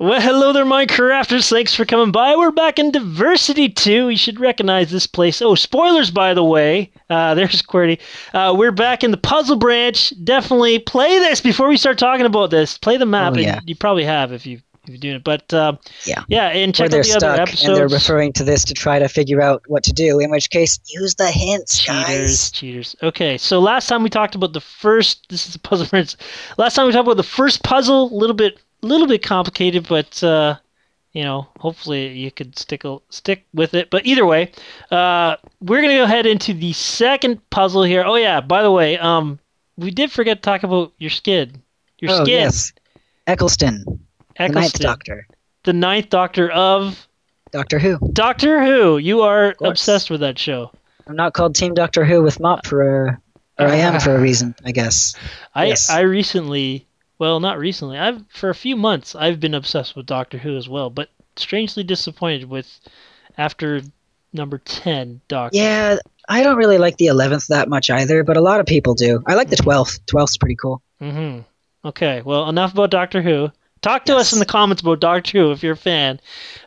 Well, hello there, Minecrafters. Thanks for coming by. We're back in Diversity 2. You should recognize this place. Oh, spoilers, by the way. There's Qwerty. We're back in the puzzle branch. Definitely play this before we start talking about this. Play the map, and you probably have if you're doing it. But yeah, and check out the other episodes. And they're referring to this to try to figure out what to do. In which case, use the hints, guys. Cheaters. Okay, so last time we talked about the first. This is the puzzle branch. Last time we talked about the first puzzle. A little bit complicated, but hopefully you could stick with it. But either way, we're gonna go ahead into the second puzzle here. Oh yeah, by the way, we did forget to talk about your skin. Skin. Yes. Eccleston. The Ninth Doctor. The Ninth Doctor of Doctor Who. Doctor Who. You are obsessed with that show. I'm not called Team Doctor Who with Mop or I am for a reason, I guess. I recently. Well, not recently. For a few months, I've been obsessed with Doctor Who as well, but strangely disappointed with after number 10 Doctor. Yeah, I don't really like the 11th that much either, but a lot of people do. I like the 12th. 12th's pretty cool. Mm-hmm. Okay, well, enough about Doctor Who. Talk to us in the comments about Doctor Who if you're a fan.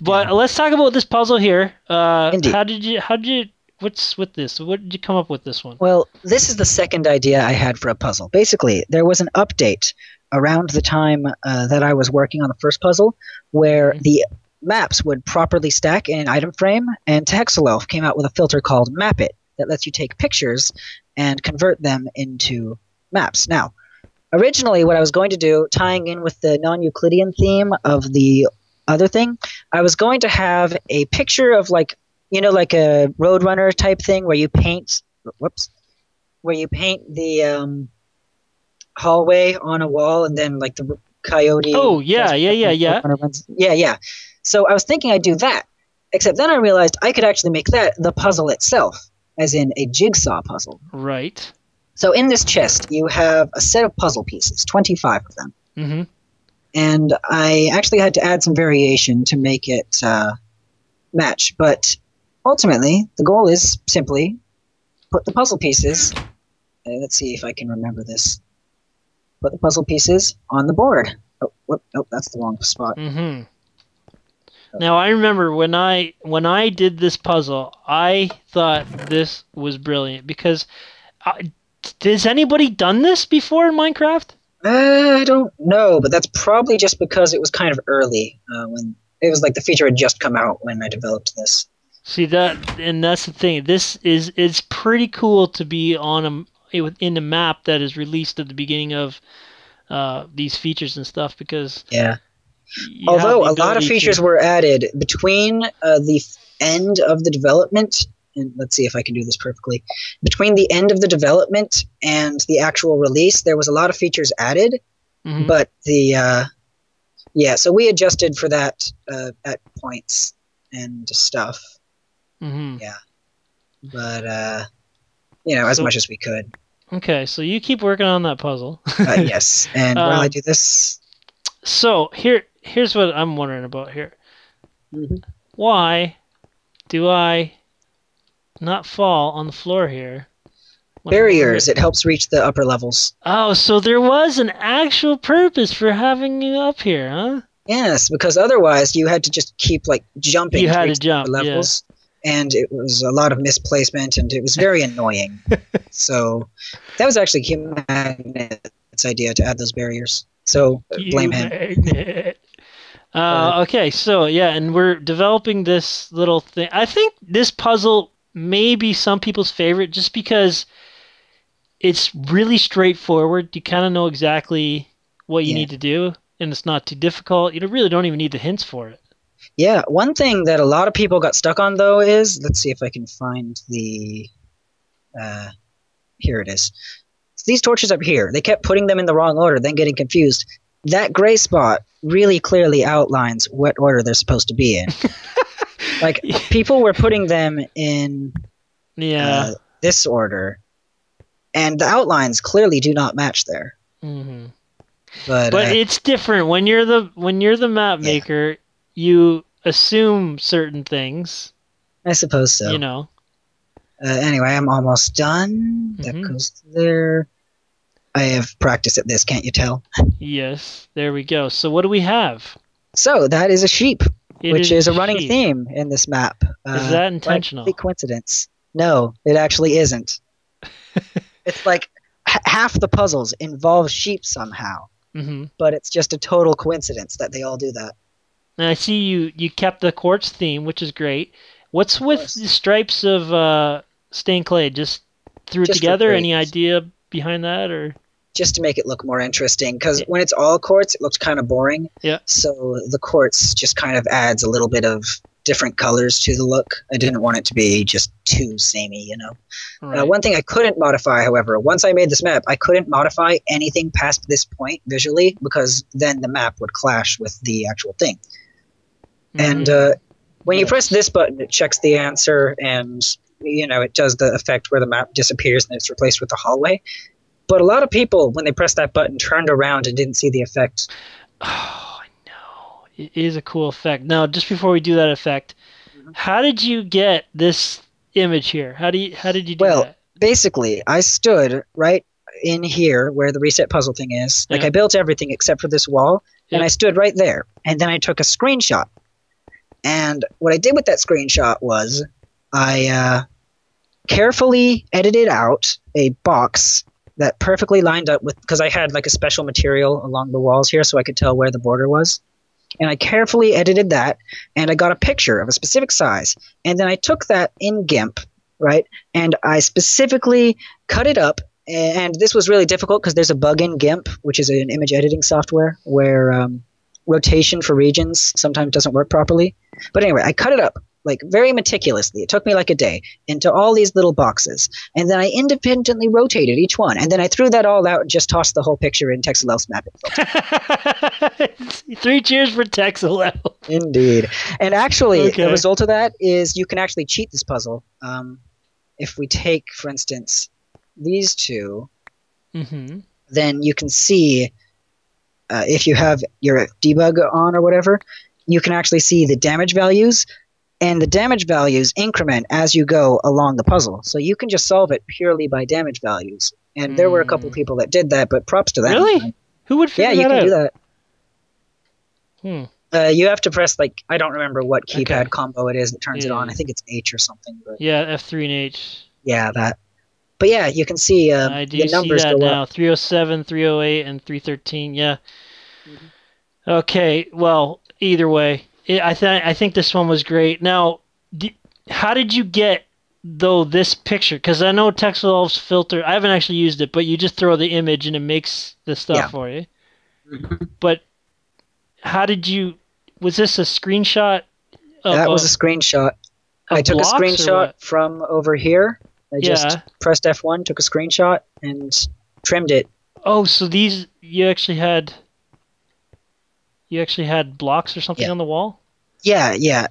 But let's talk about this puzzle here. Indeed. How did you? What's with this? What did you come up with this one? Well, this is the second idea I had for a puzzle. Basically, there was an update around the time that I was working on the first puzzle, where the maps would properly stack in an item frame, and Hexalelf came out with a filter called Map It that lets you take pictures and convert them into maps. Now, originally what I was going to do, tying in with the non-Euclidean theme of the other thing, I was going to have a picture of like a Roadrunner type thing where you paint, the hallway on a wall, and then like the coyote. Oh yeah. Yeah. So I was thinking I'd do that, except then I realized I could actually make that the puzzle itself, as in a jigsaw puzzle. Right. So in this chest, you have a set of puzzle pieces, 25 of them. Mm-hmm. And I actually had to add some variation to make it match. But ultimately, the goal is simply put the puzzle pieces. Let's see if I can remember this. Put the puzzle pieces on the board. Oh, that's the wrong spot. Mm-hmm. Now I remember when I did this puzzle, I thought this was brilliant because has anybody done this before in Minecraft? I don't know, but that's probably just because it was kind of early when it was like the feature had just come out when I developed this. See that's the thing. This is pretty cool to be on in the map that is released at the beginning of these features and stuff because although a lot of features were added between the end of the development, and let's see if I can do this perfectly, between the end of the development and the actual release, there was a lot of features added, but so we adjusted for that at points and stuff. Yeah, but as much as we could. Okay, so you keep working on that puzzle. Yes, and while I do this... So, here's what I'm wondering about here. Why do I not fall on the floor here? Barriers, it helps reach the upper levels. Oh, so there was an actual purpose for having you up here, huh? Yes, because otherwise you had to just keep, jumping to reach the levels. Yeah. And it was a lot of misplacement, and it was very annoying. So that was actually Q Magnet's idea to add those barriers. So blame him. Okay, so yeah, and we're developing this little thing. I think this puzzle may be some people's favorite just because it's really straightforward. You kind of know exactly what you need to do, and it's not too difficult. You really don't even need the hints for it. Yeah, one thing that a lot of people got stuck on, though, is... Let's see if I can find the... here it is. So these torches up here, they kept putting them in the wrong order, then getting confused. That gray spot really clearly outlines what order they're supposed to be in. People were putting them in this order, and the outlines clearly do not match there. Mm-hmm. But it's different. When you're the map maker... You assume certain things. I suppose so. Anyway, I'm almost done. That goes there. I have practiced at this, can't you tell? Yes, there we go. So what do we have? So that is a sheep, which is a running sheep. theme in this map. Is that intentional? Complete coincidence. No, it actually isn't. It's like half the puzzles involve sheep somehow, but it's just a total coincidence that they all do that. And I see you kept the quartz theme, which is great. What's with the stripes of stained clay? Just threw it together? Any idea behind that, or? Just to make it look more interesting, because when it's all quartz, it looks kind of boring. Yeah. So the quartz just kind of adds a little bit of different colors to the look. I didn't want it to be just too samey, you know. Right. One thing I couldn't modify, however, once I made this map, I couldn't modify anything past this point visually, because then the map would clash with the actual thing. And when you press this button, it checks the answer, and you know, it does the effect where the map disappears and it's replaced with a hallway. But a lot of people, when they pressed that button, turned around and didn't see the effect. Oh, I know. It is a cool effect. Now, just before we do that effect, how did you get this image here? How did you do that? Well, basically, I stood right in here where the reset puzzle thing is. Like, I built everything except for this wall, and I stood right there. And then I took a screenshot. And what I did with that screenshot was I carefully edited out a box that perfectly lined up with, because I had like a special material along the walls here so I could tell where the border was. And I carefully edited that, and I got a picture of a specific size. And then I took that in GIMP, right? And I specifically cut it up. And this was really difficult because there's a bug in GIMP, which is an image editing software, where rotation for regions sometimes doesn't work properly. But anyway, I cut it up like very meticulously. It took me like a day into all these little boxes. And then I independently rotated each one. And then I threw that all out and just tossed the whole picture in Texelel's map. 3 cheers for Texelel. Indeed. And actually, the result of that is you can actually cheat this puzzle. If we take, for instance, these two, then you can see, if you have your debug on or whatever, you can actually see the damage values. And the damage values increment as you go along the puzzle. So you can just solve it purely by damage values. And there were a couple people that did that, but props to them. Really? Who would figure that out? Yeah, you can do that. You have to press, like, I don't remember what keypad combo it is that turns it on. I think it's H or something. But yeah, F3 and H. Yeah, that. But yeah, you can see I do the numbers see that go now. up. 307, 308, and 313. Yeah. Okay, well, either way. I think this one was great. Now, how did you get, though, this picture? Because I know Texelel's filter, I haven't actually used it, but you just throw the image and it makes the stuff for you. But how did you, was this a screenshot? That was a screenshot. I took a screenshot from over here. I just pressed F1, took a screenshot, and trimmed it. Oh, so these, you actually had blocks or something on the wall? Yeah.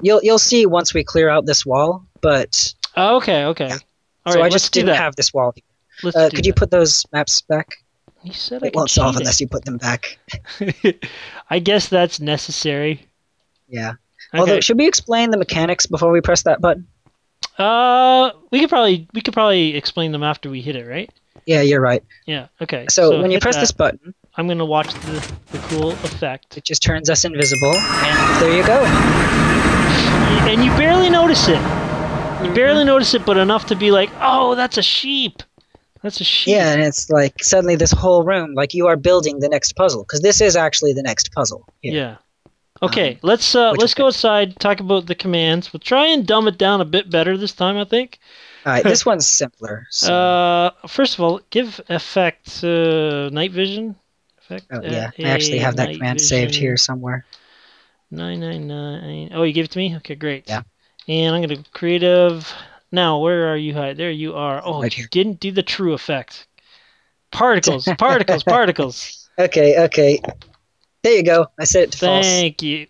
You'll see once we clear out this wall, but... Oh, okay. Yeah. All right, I just didn't have this wall here. Could you put those maps back? You said it won't solve unless you put them back. I guess that's necessary. Yeah. Okay. Although, should we explain the mechanics before we press that button? We could probably explain them after we hit it, right? Yeah, you're right. Yeah, okay. So when you press this button, I'm going to watch the cool effect. It just turns us invisible, and there you go. And you barely notice it. You barely notice it, but enough to be like, oh, that's a sheep. That's a sheep. Yeah, and it's like suddenly this whole room, like you are building the next puzzle, because this is actually the next puzzle. Here. Yeah. Okay, let's go outside, talk about the commands. We'll try and dumb it down a bit better this time, I think. All right, this one's simpler. So. First of all, give effect night vision. Effect. Oh yeah, I actually have that command saved here somewhere. 999. Oh, you gave it to me? Okay, great. Yeah. And I'm gonna creative. Now, where are you? There you are. Oh, right here. You didn't do the true effect. Particles. Okay. There you go. I set it to false. Thank you.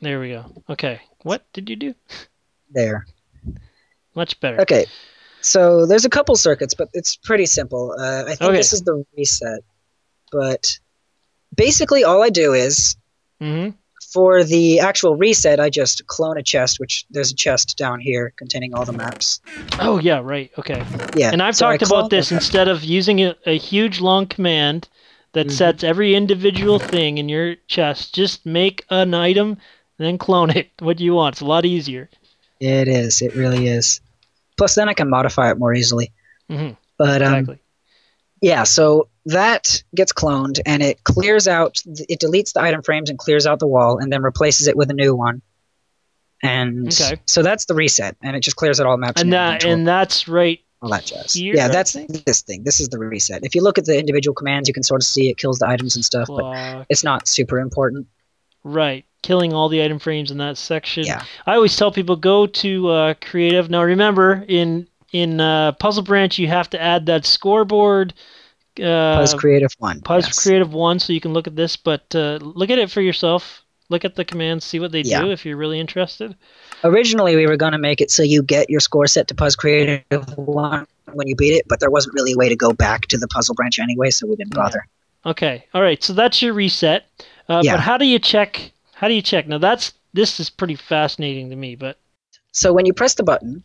There we go. Okay. What did you do? There. Much better. Okay. So there's a couple circuits, but it's pretty simple. I think this is the reset. But basically all I do is, for the actual reset, I just clone a chest, which there's a chest down here containing all the maps. Oh, yeah, right. Okay. Yeah. And I've talked about this. Instead of using a huge long command that sets every individual thing in your chest. Just make an item, then clone it. What do you want? It's a lot easier. It is. It really is. Plus, then I can modify it more easily. But Exactly. yeah, so that gets cloned, and it clears out. It deletes the item frames and clears out the wall, and then replaces it with a new one. And so that's the reset, and it just clears out all maps. And that's right. All that jazz. Here, yeah, that's this thing. This is the reset. If you look at the individual commands, you can sort of see it kills the items and stuff, but it's not super important. Right. Killing all the item frames in that section. Yeah. I always tell people go to creative. Now remember, in Puzzle Branch, you have to add that scoreboard. Puzz Creative 1. Puzz Creative 1, so you can look at this, but look at it for yourself. Look at the commands, see what they do if you're really interested. Originally, we were going to make it so you get your score set to Puzz Creative 1 when you beat it, but there wasn't really a way to go back to the Puzzle Branch anyway, so we didn't bother. Okay. All right. So that's your reset. But how do you check? How do you check? Now this is pretty fascinating to me. But so when you press the button,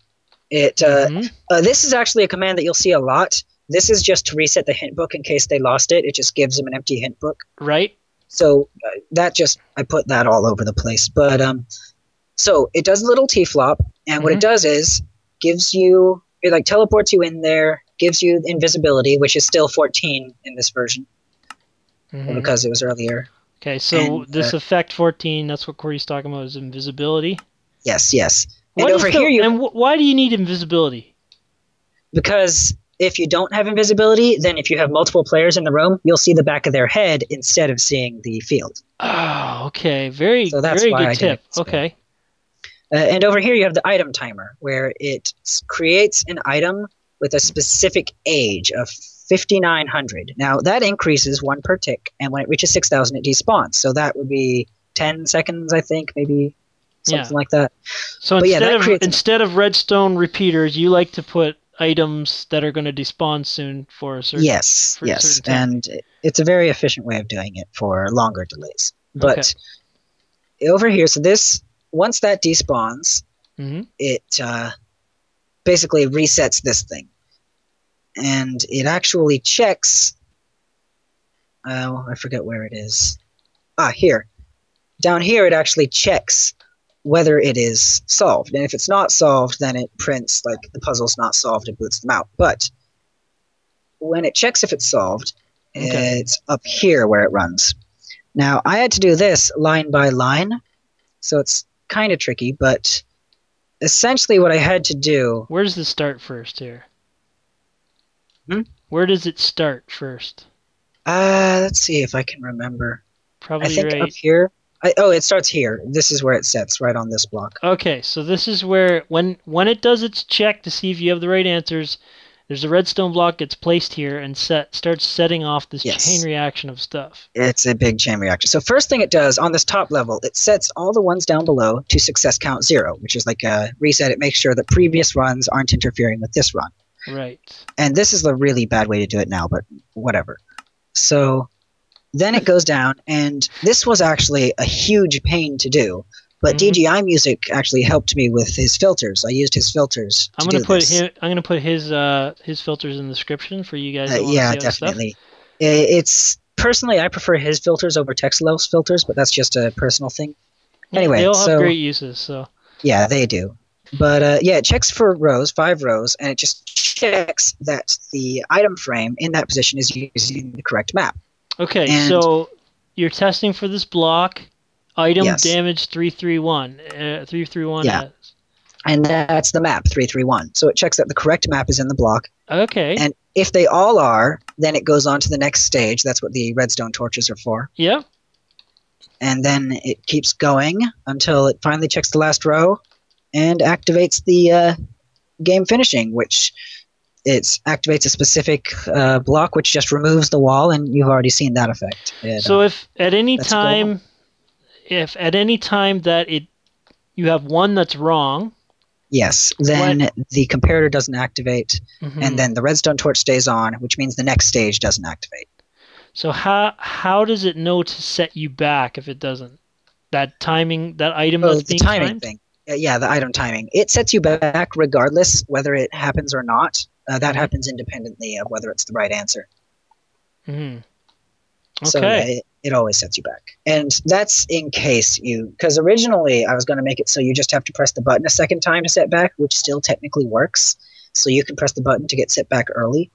it this is actually a command that you'll see a lot. This is just to reset the hint book in case they lost it. It just gives them an empty hint book. Right. So I put that all over the place. But so it does a little T-flop, and what it does is it like teleports you in there, gives you invisibility, which is still 14 in this version because it was earlier. Okay, so this effect 14, that's what Qwerty's talking about, is invisibility. Yes, yes. And over here why do you need invisibility? Because if you don't have invisibility, then if you have multiple players in the room, you'll see the back of their head instead of seeing the field. Oh, okay. Very good tip. Okay. And over here you have the item timer, where it creates an item with a specific age of 5,900. Now, that increases 1 per tick, and when it reaches 6,000, it despawns. So that would be 10 seconds, I think, maybe something like that. So instead of redstone repeaters, you like to put items that are going to despawn soon for a certain Yes, and it's a very efficient way of doing it for longer delays. But over here, so once that despawns, it basically resets this thing. And it actually checks... I forget where it is. Here. Down here, it actually checks whether it is solved. And if it's not solved, then it prints, like, the puzzle's not solved and boots them out. But when it checks if it's solved, it's up here where it runs. Now, I had to do this line by line, so it's kind of tricky, but essentially what I had to do... Where does this start first here? Where does it start first? Let's see if I can remember. Probably I think up here. It starts here. This is where it sets, right on this block. Okay, so this is where, when it does its check to see if you have the right answers, there's a redstone block gets placed here and starts setting off this chain reaction of stuff. It's a big chain reaction. So first thing it does, on this top level, it sets all the ones down below to success count 0, which is like a reset. It makes sure that previous runs aren't interfering with this run. Right. And this is the really bad way to do it now, but whatever. So then it goes down, and this was actually a huge pain to do. But Djimusic actually helped me with his filters. I used his filters to do this. I'm gonna put his filters in the description for you guys. Yeah, definitely. It's personally, I prefer his filters over Texelow's filters, but that's just a personal thing. Anyway, they all have great uses. So yeah, they do. But it checks for rows, 5 rows, and it just checks that the item frame in that position is using the correct map. Okay, so you're testing for this block. Item damage 331. 331. Yeah. And that's the map, 331. So it checks that the correct map is in the block. Okay. And if they all are, then it goes on to the next stage. That's what the redstone torches are for. Yep. And then it keeps going until it finally checks the last row and activates the game finishing, which it activates a specific block which just removes the wall, and you've already seen that effect. So if at any time that you have one that's wrong, yes, then the comparator doesn't activate, and then the redstone torch stays on, which means the next stage doesn't activate. So how does it know to set you back if it doesn't? That timing, that item that's being timed? The timing thing. Yeah, the item timing. It sets you back regardless whether it happens or not. That happens independently of whether it's the right answer. So yeah, Okay. it always sets you back. And that's in case you, because originally I was going to make it so you just have to press the button a second time to set back, which still technically works. So you can press the button to get set back early.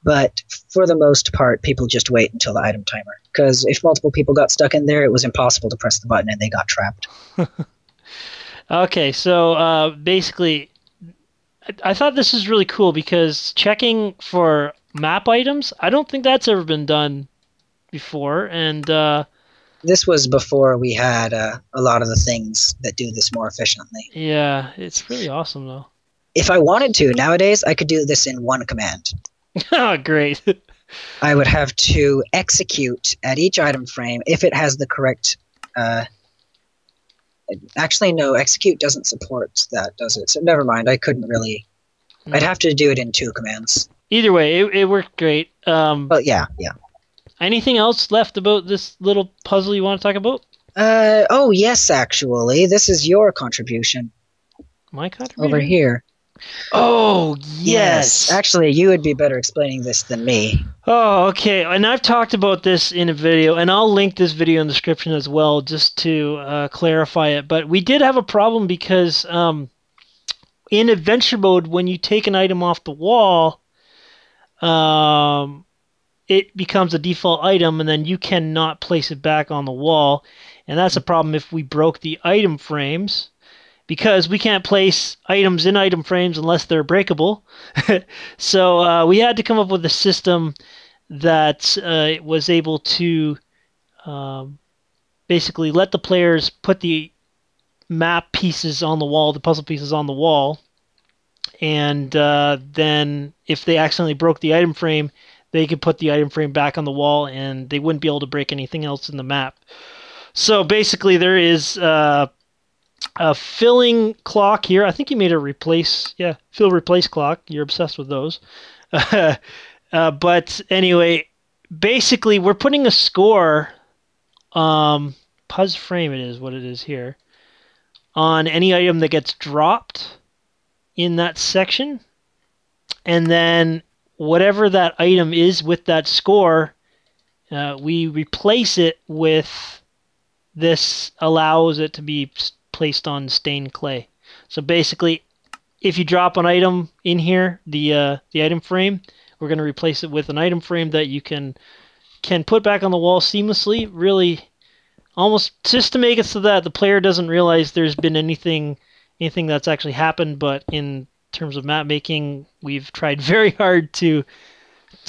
But for the most part, people just wait until the item timer. Because if multiple people got stuck in there, it was impossible to press the button and they got trapped. Okay, so basically, I thought this is really cool because checking for map items, I don't think that's ever been done before. And This was before we had a lot of the things that do this more efficiently. yeah, it's really awesome though. If I wanted to, nowadays, I could do this in one command. Oh, great. I would have to execute at each item frame if it has the correct. Actually, no, execute doesn't support that, does it? So never mind. I couldn't really. I'd have to do it in two commands. Either way, it worked great. But yeah. Anything else left about this little puzzle you want to talk about? Oh yes, actually, this is your contribution My contribution? over here. Oh, yes. Actually, you would be better explaining this than me. Oh, okay. And I've talked about this in a video, and I'll link this video in the description as well, just to clarify it. But we did have a problem because in adventure mode, when you take an item off the wall, it becomes a default item, and then you cannot place it back on the wall. And that's a problem if we broke the item frames, because we can't place items in item frames unless they're breakable. So we had to come up with a system that was able to basically let the players put the map pieces on the wall, the puzzle pieces on the wall, and then if they accidentally broke the item frame, they could put the item frame back on the wall, and they wouldn't be able to break anything else in the map. So basically, there is a filling clock here. I think you made a fill replace clock. You're obsessed with those. But anyway, basically, we're putting a score, puzz frame it is what it is here, on any item that gets dropped in that section. And then whatever that item is with that score, we replace it with this allows it to be placed on stained clay. So basically, if you drop an item in here, the item frame, we're going to replace it with an item frame that you can put back on the wall seamlessly. Really, almost just to make it so that the player doesn't realize there's been anything that's actually happened. But in terms of map making, we've tried very hard to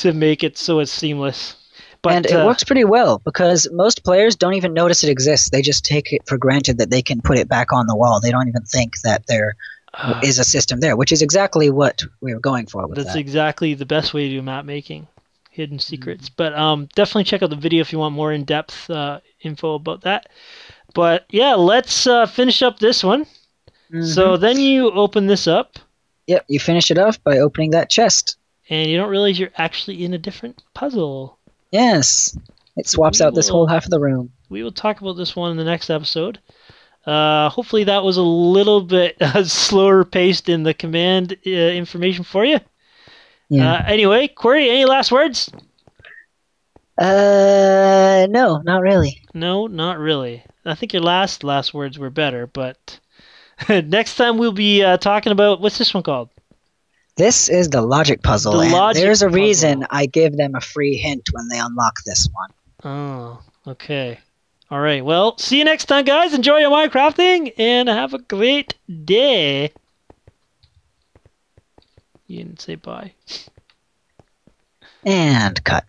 make it so it's seamless. But, and it works pretty well because most players don't even notice it exists. They just take it for granted that they can put it back on the wall. They don't even think that there is a system there, which is exactly what we were going for with that. That's exactly the best way to do map making, hidden secrets. But definitely check out the video if you want more in-depth info about that. But yeah, let's finish up this one. So then you open this up. Yep, you finish it off by opening that chest. And you don't realize you're actually in a different puzzle. Yes, it swaps out this whole half of the room. We will talk about this one in the next episode. Hopefully that was a little bit slower paced in the command information for you. Yeah. Anyway, Qwerty, any last words? No, not really. No, not really. I think your last words were better, but next time we'll be talking about, what's this one called? This is the logic puzzle, there's a reason I give them a free hint when they unlock this one. Oh, okay. All right, well, see you next time, guys. Enjoy your Minecrafting, and have a great day. You didn't say bye. And cut.